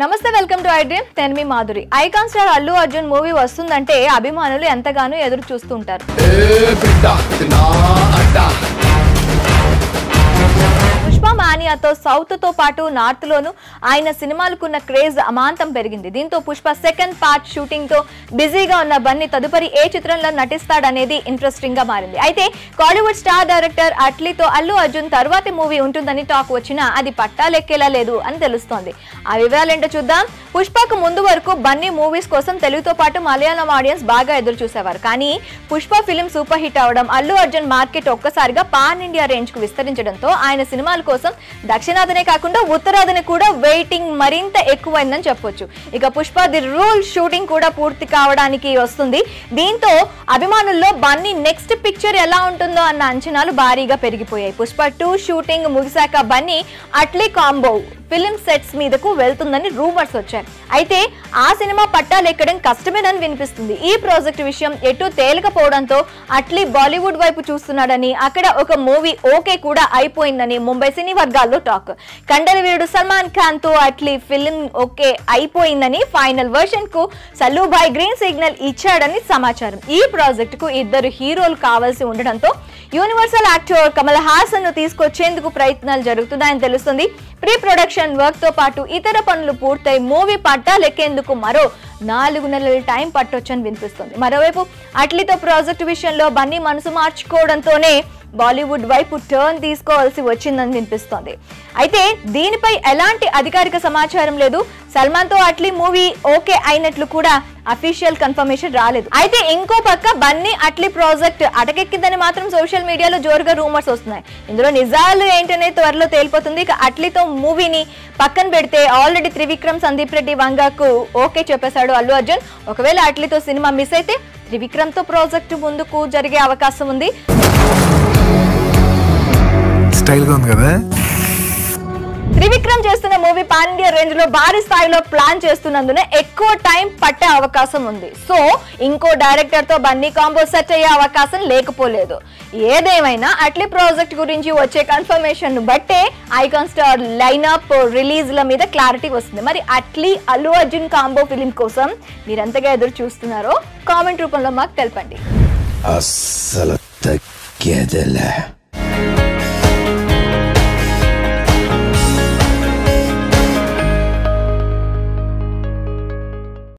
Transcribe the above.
నమస్తే welcome to iDream నేను మీ Madhuri. Icon star Allu Arjun movie వస్తుందంటే అభిమానులు ఎంతగానో ఎదురు చూస్తుంటారు. పుష్ప మానియాతో సౌత్ తో పాటు నార్త్ లోను ఆయన సినిమాలకున్న క్రేజ్ అమాంతం పెరిగింది. దీంతో పుష్ప సెకండ్ పార్ట్ షూటింగ్ తో బిజీగా ఉన్న బన్నీ తదుపరి ఏ చిత్రంలో నటిస్తాడనేది ఇంట్రెస్టింగ్ గా మారింది. అయితే కాలీవుడ్ స్టార్ డైరెక్టర్ అట్లీతో అల్లు అర్జున్ తర్వాతి మూవీ ఉంటుందని టాక్ వచ్చినా అది పట్టాలెక్కేలా లేదు అని తెలుస్తోంది. ఆ వివరాలేంటో చూద్దాం. పుష్పకు ముందు వరకు బన్నీ మూవీస్ కోసం తెలుగుతో పాటు మలయాళం ఆడియన్స్ బాగా ఎదురు చూసేవారు. కానీ పుష్ప ఫిలిం సూపర్ హిట్ అవడం, అల్లు అర్జున్ మార్కెట్ ఒక్కసారిగా పాన్ ఇండియా రేంజ్ కు విస్తరించడంతో ఆయన సినిమాల కోసం దక్షిణాదినే కాకుండా ఉత్తరాదిని కూడా వెయిటింగ్ మరింత ఎక్కువైందని చెప్పొచ్చు. ఇక పుష్ప ది రూల్ షూటింగ్ కూడా పూర్తి కావడానికి వస్తుంది. దీంతో అభిమానుల్లో బన్నీ నెక్స్ట్ పిక్చర్ ఎలా ఉంటుందో అన్న అంచనాలు భారీగా పెరిగిపోయాయి. పుష్ప 2 షూటింగ్ ముగిశాక Bunny Atlee combo film sets మీదకు వెళ్తుందని రూమర్స్ వచ్చాయి. అయితే ఆ సినిమా పట్టాలెక్కడం కష్టమేనని వినిపిస్తుంది. ఈ ప్రాజెక్ట్ విషయం ఎటు తేలకపోవడంతో అట్లీ బాలీవుడ్ వైపు చూస్తున్నాడని, అక్కడ ఒక మూవీ ఓకే కూడా అయిపోయిందని ముంబై సినీ వర్గాల్లో టాక్. కండలి వీరుడు సల్మాన్ ఖాన్ తో అట్లీ ఫిలిం ఓకే అయిపోయిందని, ఫైనల్ వర్షన్ కు సల్లూభాయ్ గ్రీన్ సిగ్నల్ ఇచ్చాడని సమాచారం. ఈ ప్రాజెక్ట్ కు 2 హీరోలు కావాల్సి ఉండడంతో యూనివర్సల్ యాక్టర్ కమల్ హాసన్ ను తీసుకొచ్చేందుకు ప్రయత్నాలు జరుగుతున్నాయని తెలుస్తుంది. ప్రీ ప్రొడక్షన్ వర్క్ తో పాటు ఇతర పనులు పూర్తయి మూవీ పట్టాలెక్కేందుకు మరో 4 నెలల టైం పట్టొచ్చని వినిపిస్తుంది. మరోవైపు అట్లీతో ప్రాజెక్టు విషయంలో బన్నీ మనసు మార్చుకోవడంతోనే బాలీవుడ్ వైపు టర్న్ తీసుకోవాల్సి వచ్చిందని వినిపిస్తోంది. అయితే దీనిపై ఎలాంటి అధికారిక సమాచారం లేదు. సల్మాన్ తో అట్లీ మూవీ ఓకే అయినట్లు కూడా అఫీషియల్ కన్ఫర్మేషన్ రాలేదు. అయితే ఇంకో పక్క బన్నీ అట్లీ ప్రాజెక్ట్ అటకెక్కిందని మాత్రం సోషల్ మీడియాలో జోరుగా రూమర్స్ వస్తున్నాయి. ఇందులో నిజాలు ఏంటనే త్వరలో తేలిపోతుంది. ఇక అట్లీతో మూవీని పక్కన పెడితే ఆల్రెడీ త్రివిక్రమ్, సందీప్ రెడ్డి వంగాకు ఓకే చెప్పేశాడు అల్లు అర్జున్. ఒకవేళ అట్లీతో సినిమా మిస్ అయితే త్రివిక్రమ్ తో ప్రాజెక్టు ముందుకు జరిగే అవకాశం ఉంది. త్రివిక్రమ్ చేస్తున్న మూవీ పాన్ ఇండియా రేంజ్ లో భారీ స్థాయిలో ప్లాన్ చేస్తున్నందున ఎక్కువ టైం పట్టే అవకాశం ఉంది. సో ఇంకో డైరెక్టర్ తో బన్నీ కాంబో సెట్ అయ్యే అవకాశం లేకపోలేదు. ఏదేమైనా అట్లీ ప్రాజెక్ట్ గురించి వచ్చే కన్ఫర్మేషన్ ను బట్టే ఐకాన్ స్టార్ లైనప్ రిలీజ్ ల మీద క్లారిటీ వస్తుంది. మరి అట్లీ అల్లు అర్జున్ కాంబో ఫిలిం కోసం మీరెంతగా ఎదురు చూస్తున్నారో కామెంట్ రూపంలో మాకు తెలపండి.